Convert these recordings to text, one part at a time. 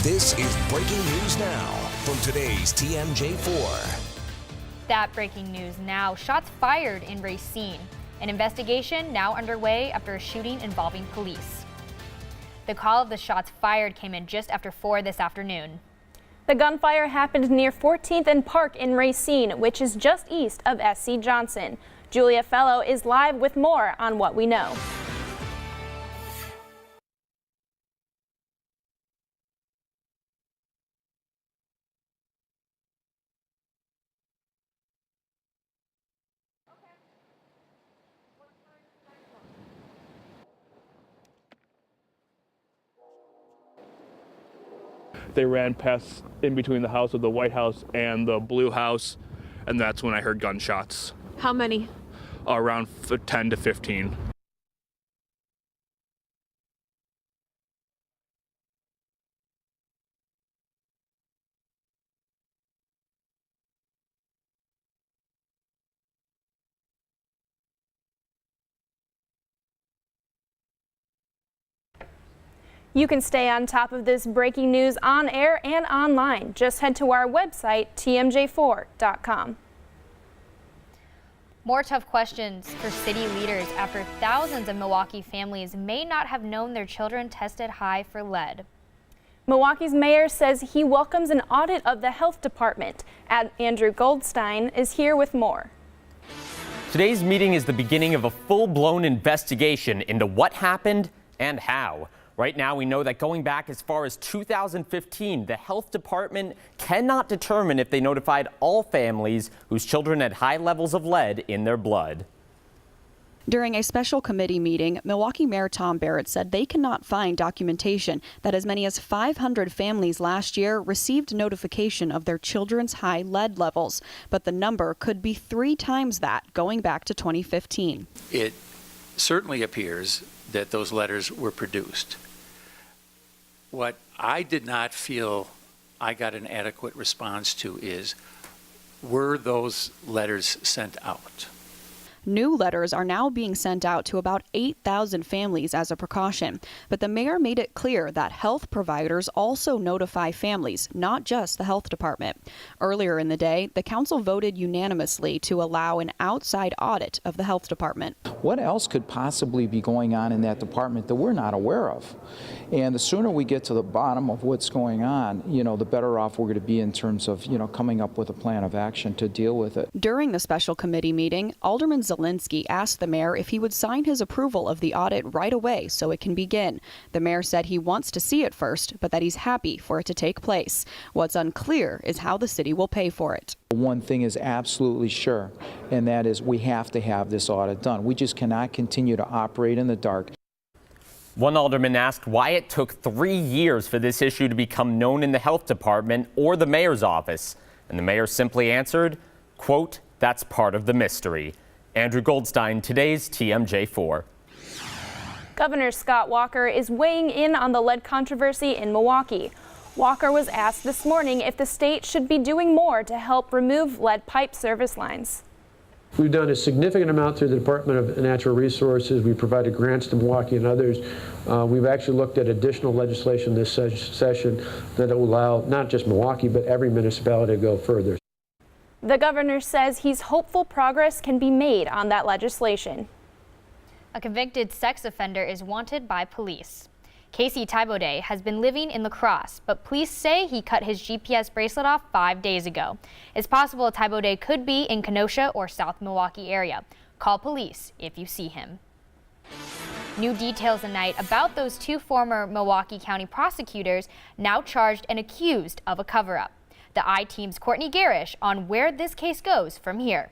This is Breaking News Now from today's TMJ4. That breaking news now. Shots fired in Racine. An investigation now underway after a shooting involving police. The call of the shots fired came in just after 4 this afternoon. The gunfire happened near 14th and Park in Racine, which is just east of SC Johnson. Julia Fellow is live with more on what we know. They ran past in between the house of the White House and the Blue House, and that's when I heard gunshots. How many? Around 10 to 15. You can stay on top of this breaking news on air and online. Just head to our website, tmj4.com. More tough questions for city leaders after thousands of Milwaukee families may not have known their children tested high for lead. Milwaukee's mayor says he welcomes an audit of the health department. Andrew Goldstein is here with more. Today's meeting is the beginning of a full-blown investigation into what happened and how. Right now, we know that going back as far as 2015, the health department cannot determine if they notified all families whose children had high levels of lead in their blood. During a special committee meeting, Milwaukee Mayor Tom Barrett said they cannot find documentation that as many as 500 families last year received notification of their children's high lead levels, but the number could be 3 times that going back to 2015. It certainly appears that those letters were produced. What I did not feel I got an adequate response to is, were those letters sent out? New letters are now being sent out to about 8,000 families as a precaution, but the mayor made it clear that health providers also notify families, not just the health department. Earlier in the day, the council voted unanimously to allow an outside audit of the health department. What else could possibly be going on in that department that we're not aware of? And the sooner we get to the bottom of what's going on, the better off we're going to be in terms of, coming up with a plan of action to deal with it. During the special committee meeting, Alderman Zielinski asked the mayor if he would sign his approval of the audit right away so it can begin. The mayor said he wants to see it first, but that he's happy for it to take place. What's unclear is how the city will pay for it. One thing is absolutely sure, and that is we have to have this audit done. We just cannot continue to operate in the dark. One alderman asked why it took 3 years for this issue to become known in the health department or the mayor's office. And the mayor simply answered, quote, "That's part of the mystery." Andrew Goldstein, today's TMJ4. Governor Scott Walker is weighing in on the lead controversy in Milwaukee. Walker was asked this morning if the state should be doing more to help remove lead pipe service lines. We've done a significant amount through the Department of Natural Resources. We provided grants to Milwaukee and others. We've actually looked at additional legislation this session that will allow not just Milwaukee, but every municipality to go further. The governor says he's hopeful progress can be made on that legislation. A convicted sex offender is wanted by police. Casey Thibaudet has been living in La Crosse, but police say he cut his GPS bracelet off 5 days ago. It's possible Thibaudet could be in Kenosha or South Milwaukee area. Call police if you see him. New details tonight about those 2 former Milwaukee County prosecutors now charged and accused of a cover-up. The I-Team's Courtney Garish on where this case goes from here.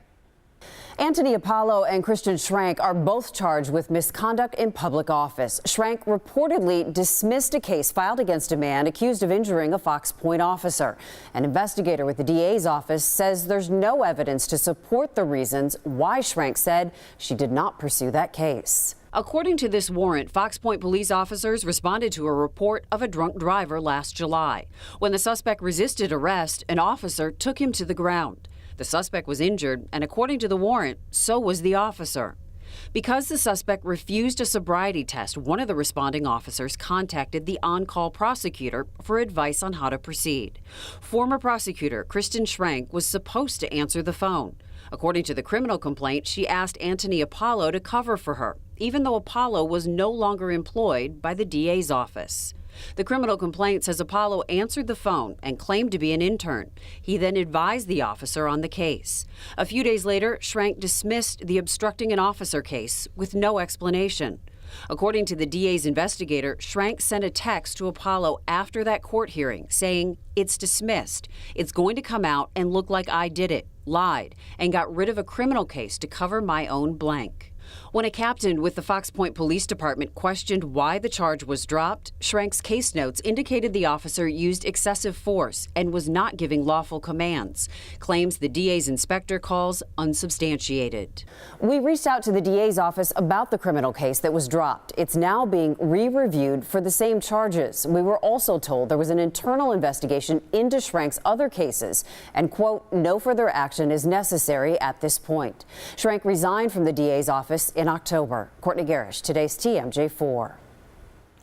Anthony Apollo and Christian Schrank are both charged with misconduct in public office. Schrank reportedly dismissed a case filed against a man accused of injuring a Fox Point officer. An investigator with the DA's office says there's no evidence to support the reasons why Schrank said she did not pursue that case. According to this warrant, Fox Point police officers responded to a report of a drunk driver last July. When the suspect resisted arrest, an officer took him to the ground. The suspect was injured, and according to the warrant, so was the officer. Because the suspect refused a sobriety test, one of the responding officers contacted the on-call prosecutor for advice on how to proceed. Former prosecutor Kristen Schrank was supposed to answer the phone. According to the criminal complaint, she asked Anthony Apollo to cover for her, even though Apollo was no longer employed by the DA's office. The criminal complaint says Apollo answered the phone and claimed to be an intern. He then advised the officer on the case. A few days later, Schrank dismissed the obstructing an officer case with no explanation. According to the DA's investigator, Schrank sent a text to Apollo after that court hearing saying, "It's dismissed. It's going to come out and look like I did it, lied, and got rid of a criminal case to cover my own blank." When a captain with the Fox Point Police Department questioned why the charge was dropped, Schrank's case notes indicated the officer used excessive force and was not giving lawful commands, claims the DA's inspector calls unsubstantiated. We reached out to the DA's office about the criminal case that was dropped. It's now being re-reviewed for the same charges. We were also told there was an internal investigation into Schrank's other cases and, quote, no further action is necessary at this point. Schrank resigned from the DA's office in October. Courtney Garish, today's TMJ4.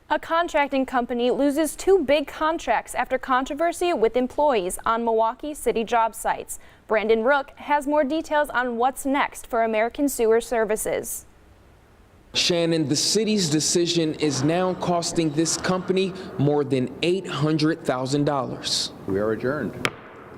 A contracting company loses 2 big contracts after controversy with employees on Milwaukee City job sites. Brandon Rook has more details on what's next for American Sewer Services. Shannon, the city's decision is now costing this company more than $800,000. We are adjourned.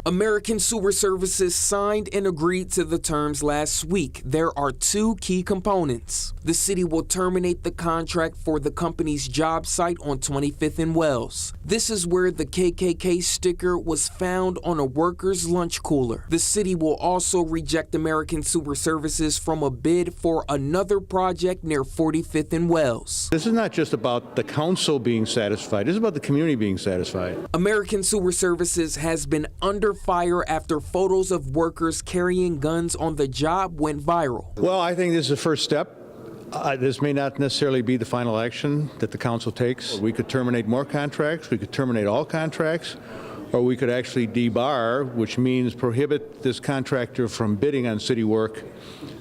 American Sewer Services signed and agreed to the terms last week. There are 2 key components. The city will terminate the contract for the company's job site on 25th and Wells. This is where the KKK sticker was found on a worker's lunch cooler. The city will also reject American Sewer Services from a bid for another project near 45th and Wells. This is not just about the council being satisfied. This is about the community being satisfied. American Sewer Services has been under fire after photos of workers carrying guns on the job went viral. Well, I think this is the first step. This may not necessarily be the final action that the council takes. We could terminate more contracts, we could terminate all contracts, or we could actually debar, which means prohibit this contractor from bidding on city work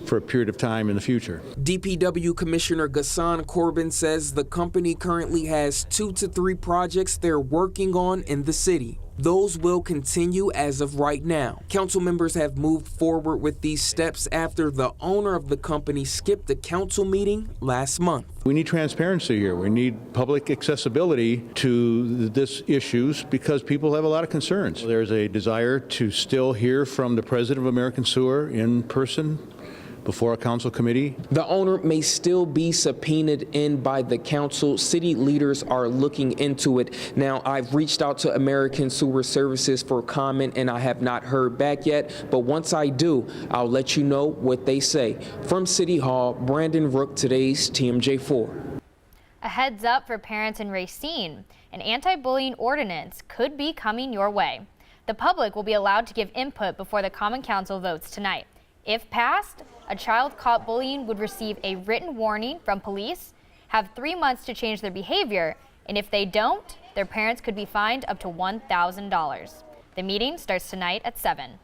for a period of time in the future. DPW Commissioner Ghassan Corbin says the company currently has 2 to 3 projects they're working on in the city. Those will continue as of right now. Council members have moved forward with these steps after the owner of the company skipped a council meeting last month. We need transparency here. We need public accessibility to this issues because people have a lot of concerns. There's a desire to still hear from the president of American Sewer in person before a council committee. The owner may still be subpoenaed in by the council. City leaders are looking into it. Now, I've reached out to American Sewer Services for comment and I have not heard back yet, but once I do, I'll let you know what they say. From City Hall, Brandon Rook, today's TMJ4. A heads up for parents in Racine. An anti-bullying ordinance could be coming your way. The public will be allowed to give input before the Common Council votes tonight. If passed, a child caught bullying would receive a written warning from police, have 3 months to change their behavior, and if they don't, their parents could be fined up to $1,000. The meeting starts tonight at 7.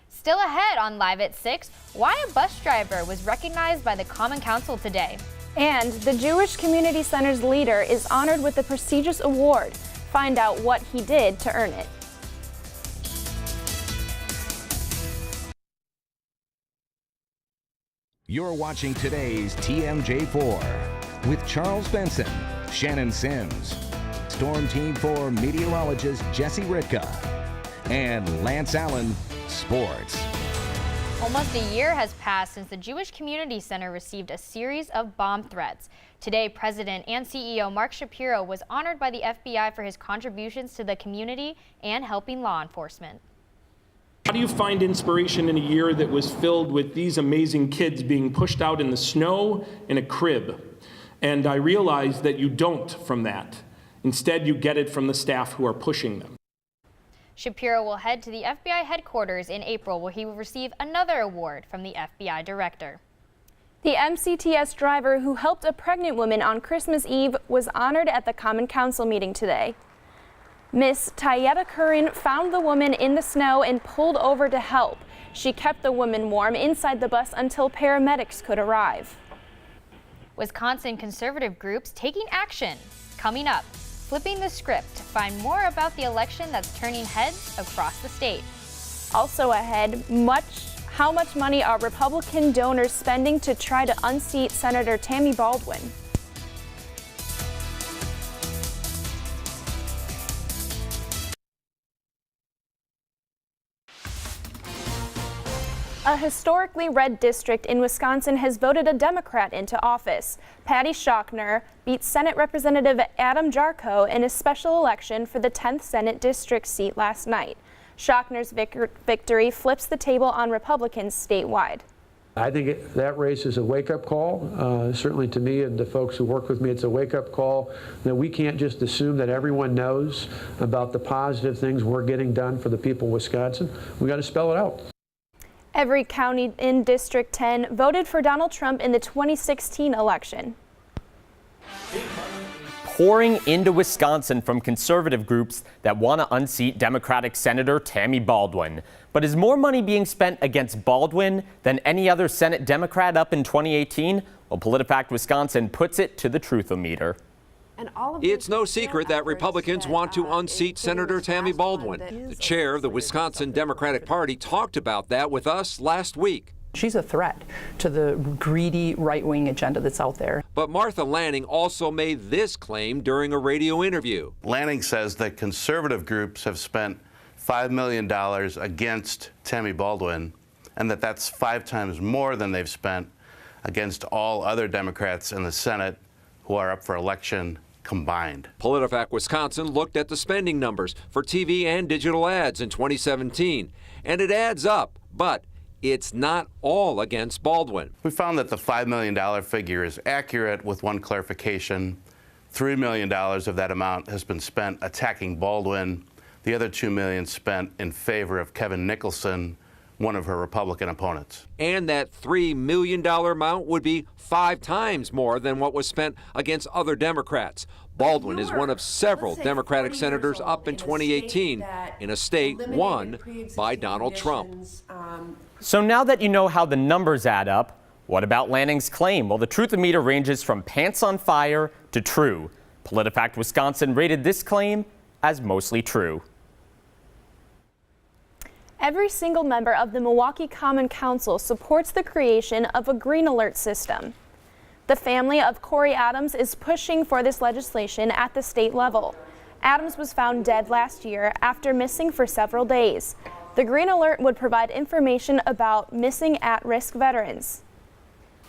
Still ahead on Live at 6, why a bus driver was recognized by the Common Council today. And the Jewish Community Center's leader is honored with the prestigious award. Find out what he did to earn it. You're watching today's TMJ4 with Charles Benson, Shannon Sims, Storm Team 4 meteorologist Jesse Ritka, and Lance Allen, Sports. Almost a year has passed since the Jewish Community Center received a series of bomb threats. Today, President and CEO Mark Shapiro was honored by the FBI for his contributions to the community and helping law enforcement. How do you find inspiration in a year that was filled with these amazing kids being pushed out in the snow in a crib? And I realized that you don't from that. Instead, you get it from the staff who are pushing them. Shapiro will head to the FBI headquarters in April, where he will receive another award from the FBI director. The MCTS driver who helped a pregnant woman on Christmas Eve was honored at the Common Council meeting today. Miss Tayetta Curran found the woman in the snow and pulled over to help. She kept the woman warm inside the bus until paramedics could arrive. Wisconsin conservative groups taking action. Coming up, flipping the script to find more about the election that's turning heads across the state. Also ahead, how much money are Republican donors spending to try to unseat Senator Tammy Baldwin? A historically red district in Wisconsin has voted a Democrat into office. Patty Shockner beat Senate Representative Adam Jarchow in a special election for the 10th Senate District seat last night. Shockner's victory flips the table on Republicans statewide. I think that race is a wake-up call. Certainly to me and the folks who work with me, it's a wake-up call that we can't just assume that everyone knows about the positive things we're getting done for the people of Wisconsin. We got to spell it out. Every county in District 10 voted for Donald Trump in the 2016 election. Pouring into Wisconsin from conservative groups that want to unseat Democratic Senator Tammy Baldwin. But is more money being spent against Baldwin than any other Senate Democrat up in 2018? Well, PolitiFact Wisconsin puts it to the Truth-O-Meter. It's no secret that Republicans want to unseat Senator Tammy Baldwin. The chair of the Wisconsin Democratic Party talked about that with us last week. She's a threat to the greedy right-wing agenda that's out there. But Martha Lanning also made this claim during a radio interview. Lanning says that conservative groups have spent $5 million against Tammy Baldwin, and that's 5 times more than they've spent against all other Democrats in the Senate who are up for election combined. PolitiFact Wisconsin looked at the spending numbers for TV and digital ads in 2017, and it adds up, but it's not all against Baldwin. We found that the $5 million figure is accurate with one clarification. $3 million of that amount has been spent attacking Baldwin. The other $2 million spent in favor of Kevin Nicholson, one of her Republican opponents. And that $3 million amount would be 5 times more than what was spent against other Democrats. Baldwin is one of several Democratic senators up in 2018 in a state won by Donald Trump. So now that you know how the numbers add up, what about Lanning's claim? Well, the Truth-O-Meter ranges from pants on fire to true. PolitiFact Wisconsin rated this claim as mostly true. Every single member of the Milwaukee Common Council supports the creation of a green alert system. The family of Corey Adams is pushing for this legislation at the state level. Adams was found dead last year after missing for several days. The green alert would provide information about missing at-risk veterans.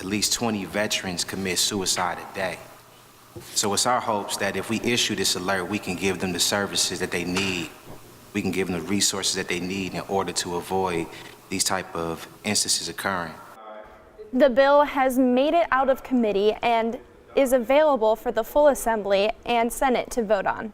At least 20 veterans commit suicide a day. So it's our hopes that if we issue this alert, we can give them the services that they need. We can give them the resources that they need in order to avoid these type of instances occurring. The bill has made it out of committee and is available for the full Assembly and Senate to vote on.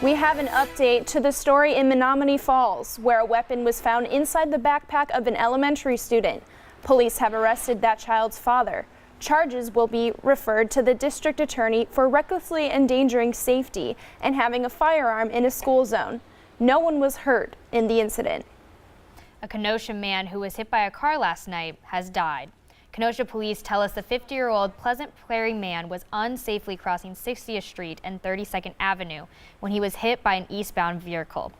We have an update to the story in Menominee Falls, where a weapon was found inside the backpack of an elementary student. Police have arrested that child's father. Charges will be referred to the district attorney for recklessly endangering safety and having a firearm in a school zone. No one was hurt in the incident. A Kenosha man who was hit by a car last night has died. Kenosha police tell us the 50-year-old Pleasant Prairie man was unsafely crossing 60th Street and 32nd Avenue when he was hit by an eastbound vehicle.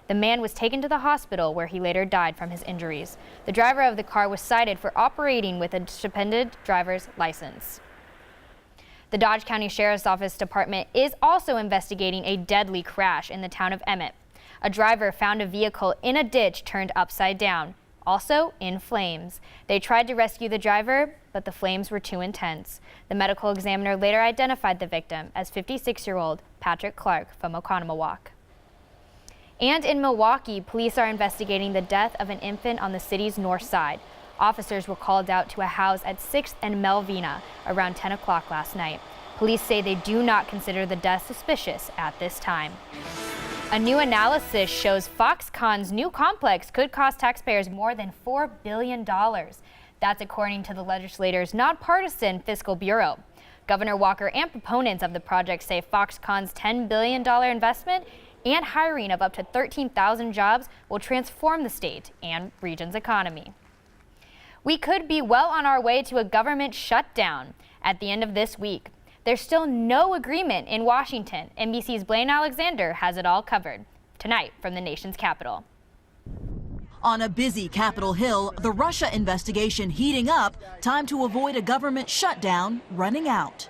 The man was taken to the hospital where he later died from his injuries. The driver of the car was cited for operating with a suspended driver's license. The Dodge County Sheriff's Office Department is also investigating a deadly crash in the town of Emmett. A driver found a vehicle in a ditch turned upside down, also in flames. They tried to rescue the driver, but the flames were too intense. The medical examiner later identified the victim as 56-year-old Patrick Clark from Oconomowoc. And in Milwaukee, police are investigating the death of an infant on the city's north side. Officers were called out to a house at 6th and Melvina around 10 o'clock last night. Police say they do not consider the death suspicious at this time. A new analysis shows Foxconn's new complex could cost taxpayers more than $4 billion. That's according to the legislator's nonpartisan Fiscal Bureau. Governor Walker and proponents of the project say Foxconn's $10 billion investment and hiring of up to 13,000 jobs will transform the state and region's economy. We could be well on our way to a government shutdown at the end of this week. There's still no agreement in Washington. NBC's Blaine Alexander has it all covered. Tonight from the nation's capital. On a busy Capitol Hill, the Russia investigation heating up, time to avoid a government shutdown running out.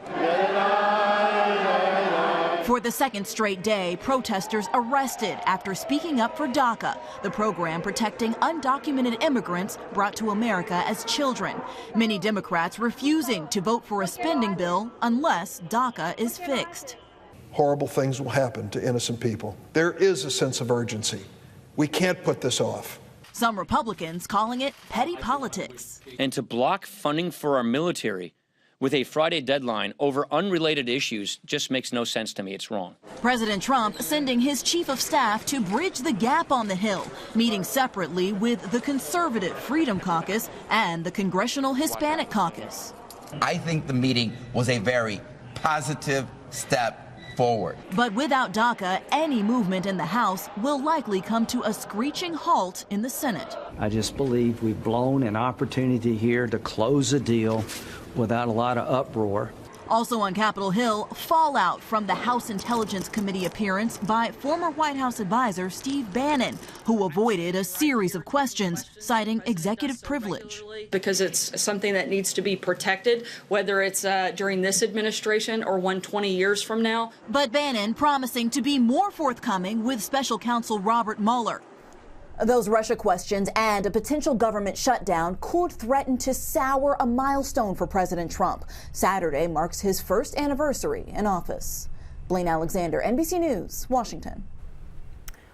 For the second straight day, protesters arrested after speaking up for DACA, the program protecting undocumented immigrants brought to America as children. Many Democrats refusing to vote for a spending bill unless DACA is fixed. Horrible things will happen to innocent people. There is a sense of urgency. We can't put this off. Some Republicans calling it petty politics. And to block funding for our military with a Friday deadline over unrelated issues just makes no sense to me. It's wrong. President Trump sending his chief of staff to bridge the gap on the Hill, meeting separately with the Conservative Freedom Caucus and the Congressional Hispanic Caucus. I think the meeting was a very positive step forward. But without DACA, any movement in the House will likely come to a screeching halt in the Senate. I just believe we've blown an opportunity here to close a deal without a lot of uproar. Also on Capitol Hill, fallout from the House Intelligence Committee appearance by former White House advisor Steve Bannon, who avoided a series of questions, citing executive privilege. Because it's something that needs to be protected, whether it's during this administration or 20 years from now. But Bannon promising to be more forthcoming with special counsel Robert Mueller. Those Russia questions and a potential government shutdown could threaten to sour a milestone for President Trump. Saturday marks his first anniversary in office. Blaine Alexander, NBC News, Washington.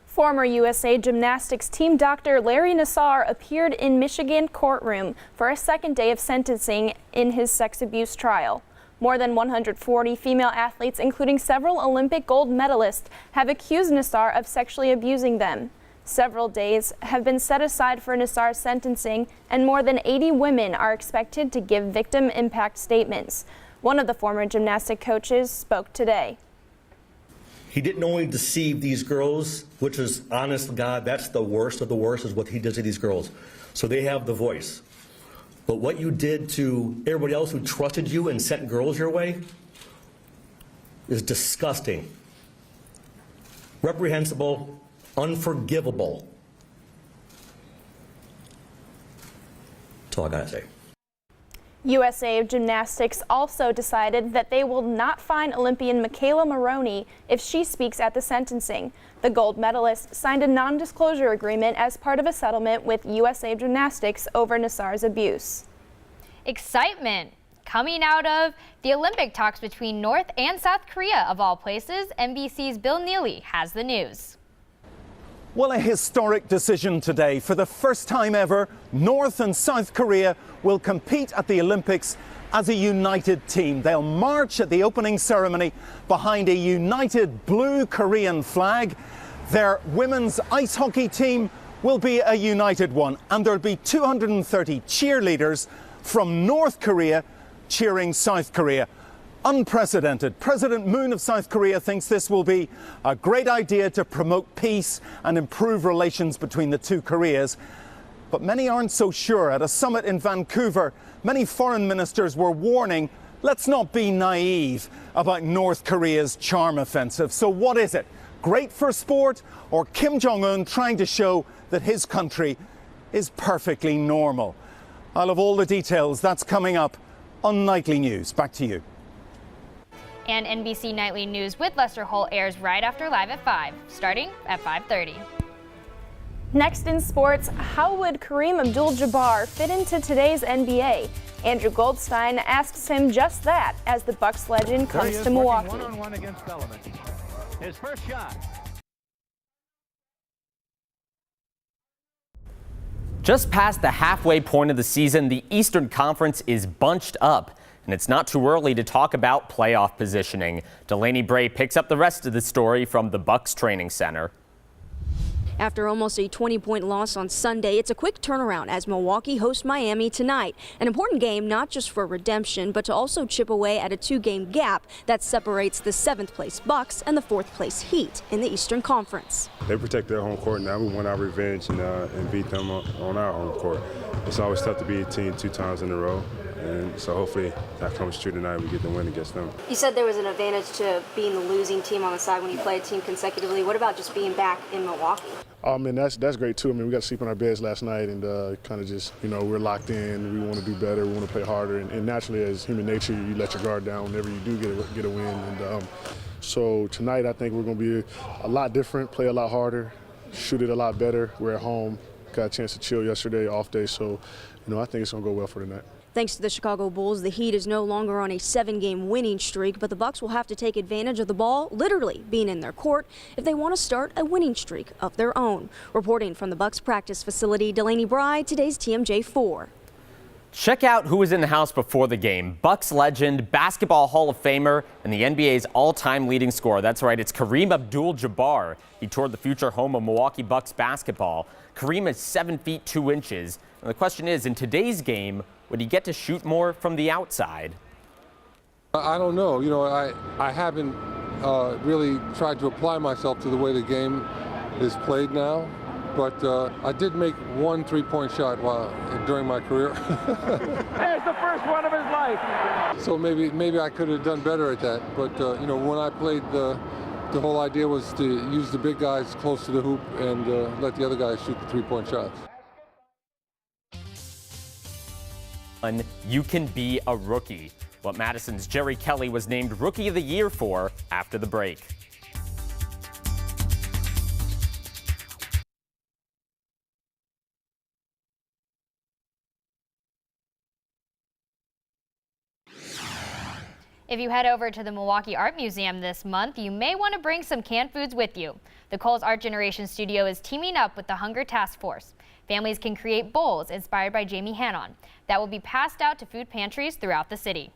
Former USA Gymnastics team doctor Larry Nassar appeared in Michigan courtroom for a second day of sentencing in his sex abuse trial. More than 140 female athletes, including several Olympic gold medalists, have accused Nassar of sexually abusing them. Several days have been set aside for Nassar's sentencing, and more than 80 women are expected to give victim impact statements. One of the former gymnastic coaches spoke today. He didn't only deceive these girls, which is, honest to God, that's the worst of the worst, is what he did to these girls. So they have the voice. But what you did to everybody else who trusted you and sent girls your way is disgusting, reprehensible, unforgivable. That's all I gotta say. USA Gymnastics also decided that they will not fine Olympian Michaela Maroney if she speaks at the sentencing. The gold medalist signed a non-disclosure agreement as part of a settlement with USA Gymnastics over Nassar's abuse. Excitement coming out of the Olympic talks between North and South Korea, of all places. NBC's Bill Neely has the news. Well, a historic decision today. For the first time ever, North and South Korea will compete at the Olympics as a united team. They'll march at the opening ceremony behind a united blue Korean flag. Their women's ice hockey team will be a united one, and there'll be 230 cheerleaders from North Korea cheering South Korea. Unprecedented. President Moon of South Korea thinks this will be a great idea to promote peace and improve relations between the two Koreas. But many aren't so sure. At a summit in Vancouver, many foreign ministers were warning, let's not be naive about North Korea's charm offensive. So what is it? Great for sport, or Kim Jong-un trying to show that his country is perfectly normal? I'll have all the details. That's coming up on Nightly News. Back to you. And NBC Nightly News with Lester Holt airs right after Live at 5, starting at 5:30. Next in sports, how would Kareem Abdul-Jabbar fit into today's NBA? Andrew Goldstein asks him just that as the Bucks legend comes to Milwaukee. One-on-one against Bellman. His first shot. Just past the halfway point of the season, the Eastern Conference is bunched up. And it's not too early to talk about playoff positioning. Delaney Bray picks up the rest of the story from the Bucks Training Center. After almost a 20-point loss on Sunday, it's a quick turnaround as Milwaukee hosts Miami tonight. An important game not just for redemption, but to also chip away at a 2-game gap that separates the 7th-place Bucks and the 4th-place Heat in the Eastern Conference. They protect their home court. Now we want our revenge and beat them on our home court. It's always tough to beat a team 2 times in a row. And so hopefully that comes true tonight. We get the win against them. You said there was an advantage to being the losing team on the side when you play a team consecutively. What about just being back in Milwaukee? I mean, that's great too. I mean, we got to sleep in our beds last night and kind of just, we're locked in. We want to do better. We want to play harder. And naturally, as human nature, you let your guard down whenever you do get a win. And so tonight, I think we're going to be a lot different, play a lot harder, shoot it a lot better. We're at home. Got a chance to chill yesterday, off day. So, I think it's going to go well for tonight. Thanks to the Chicago Bulls, the Heat is no longer on a 7-game winning streak, but the Bucks will have to take advantage of the ball literally being in their court if they want to start a winning streak of their own. Reporting from the Bucks practice facility, Delaney Bry, today's TMJ4. Check out who was in the house before the game. Bucks legend, Basketball Hall of Famer, and the NBA's all-time leading scorer. That's right, it's Kareem Abdul-Jabbar. He toured the future home of Milwaukee Bucks basketball. Kareem is 7 feet 2 inches. And the question is, in today's game, would he get to shoot more from the outside? I don't know. I haven't really tried to apply myself to the way the game is played now. But I did make 1 3-point shot during my career. There's the first one of his life. So maybe I could have done better at that. But when I played, the whole idea was to use the big guys close to the hoop and let the other guys shoot the 3-point shots. You can be a rookie. What Madison's Jerry Kelly was named Rookie of the Year for after the break. If you head over to the Milwaukee Art Museum this month, you may want to bring some canned foods with you. The Kohl's Art Generation Studio is teaming up with the Hunger Task Force. Families can create bowls inspired by Jamie Hannon that will be passed out to food pantries throughout the city.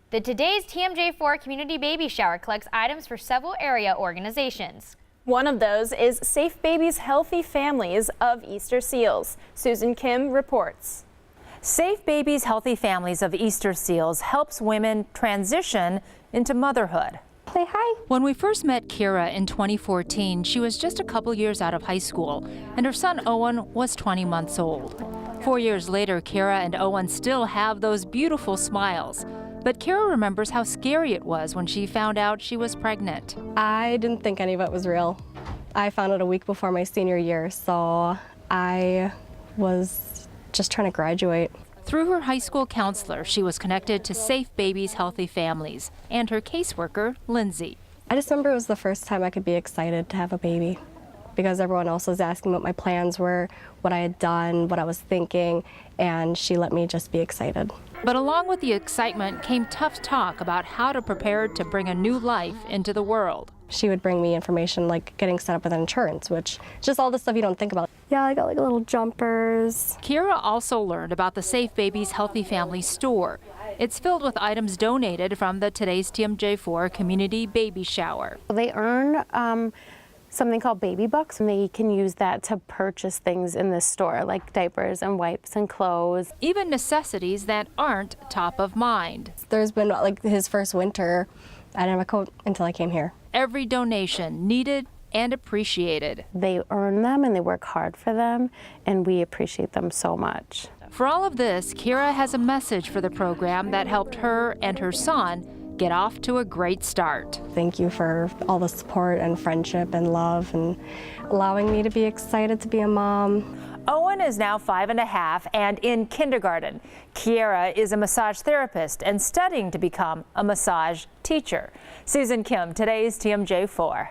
The Today's TMJ4 Community Baby Shower collects items for several area organizations. One of those is Safe Babies Healthy Families of Easter Seals. Susan Kim reports. Safe Babies Healthy Families of Easter Seals helps women transition into motherhood. Say hi. When we first met Kira in 2014, she was just a couple years out of high school, and her son Owen was 20 months old. 4 years later, Kira and Owen still have those beautiful smiles. But Kira remembers how scary it was when she found out she was pregnant. I didn't think any of it was real. I found out a week before my senior year, so I was just trying to graduate. Through her high school counselor, she was connected to Safe Babies Healthy Families and her caseworker, Lindsay. I just remember it was the first time I could be excited to have a baby because everyone else was asking what my plans were, what I had done, what I was thinking, and she let me just be excited. But along with the excitement came tough talk about how to prepare to bring a new life into the world. She would bring me information like getting set up with insurance, which is just all the stuff you don't think about. Yeah, I got like little jumpers. Kira also learned about the Safe Babies Healthy Families store. It's filled with items donated from the Today's TMJ4 Community Baby Shower. They earn something called baby bucks, and they can use that to purchase things in this store, like diapers and wipes and clothes. Even necessities that aren't top of mind. There's been like his first winter, I didn't have a coat until I came here. Every donation needed and appreciated. They earn them and they work hard for them, and we appreciate them so much. For all of this, Kira has a message for the program that helped her and her son get off to a great start. Thank you for all the support and friendship and love and allowing me to be excited to be a mom. Owen is now 5.5 and in kindergarten. Kiera is a massage therapist and studying to become a massage teacher. Susan Kim, Today's TMJ4.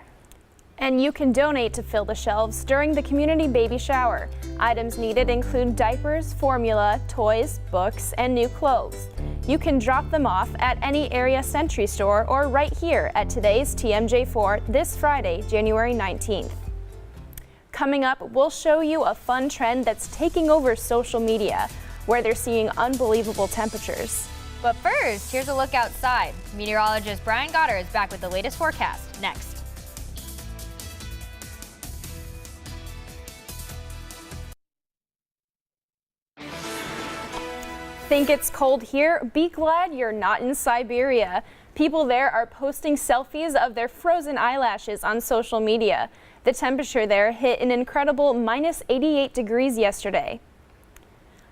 And you can donate to fill the shelves during the community baby shower. Items needed include diapers, formula, toys, books, and new clothes. You can drop them off at any area Sentry store or right here at Today's TMJ4 this Friday, January 19th. Coming up, we'll show you a fun trend that's taking over social media, where they're seeing unbelievable temperatures. But first, here's a look outside. Meteorologist Brian Goddard is back with the latest forecast next. Think it's cold here? Be glad you're not in Siberia. People there are posting selfies of their frozen eyelashes on social media. The temperature there hit an incredible minus 88 degrees yesterday.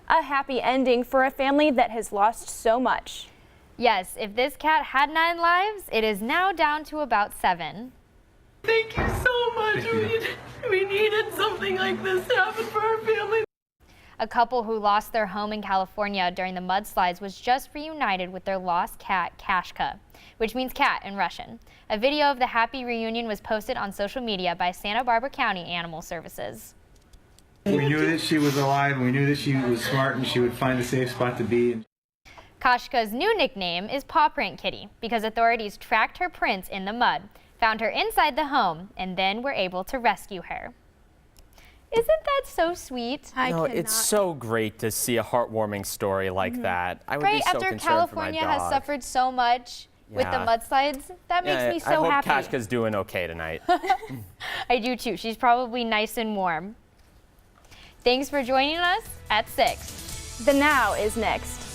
A happy ending for a family that has lost so much. Yes, if this cat had 9 lives, it is now down to about 7. Thank you so much. We needed something like this to happen for our family. A couple who lost their home in California during the mudslides was just reunited with their lost cat, Kashka, which means cat in Russian. A video of the happy reunion was posted on social media by Santa Barbara County Animal Services. We knew that she was alive, we knew that she was smart and she would find a safe spot to be. Kashka's new nickname is Paw Print Kitty because authorities tracked her prints in the mud, found her inside the home, and then were able to rescue her. Isn't that so sweet? No, it's so great to see a heartwarming story like that. I would be so after concerned California for my dog. has suffered so much with the mudslides, that makes me so happy. I hope Kashka's doing okay tonight. I do too. She's probably nice and warm. Thanks for joining us at 6. The Now is next.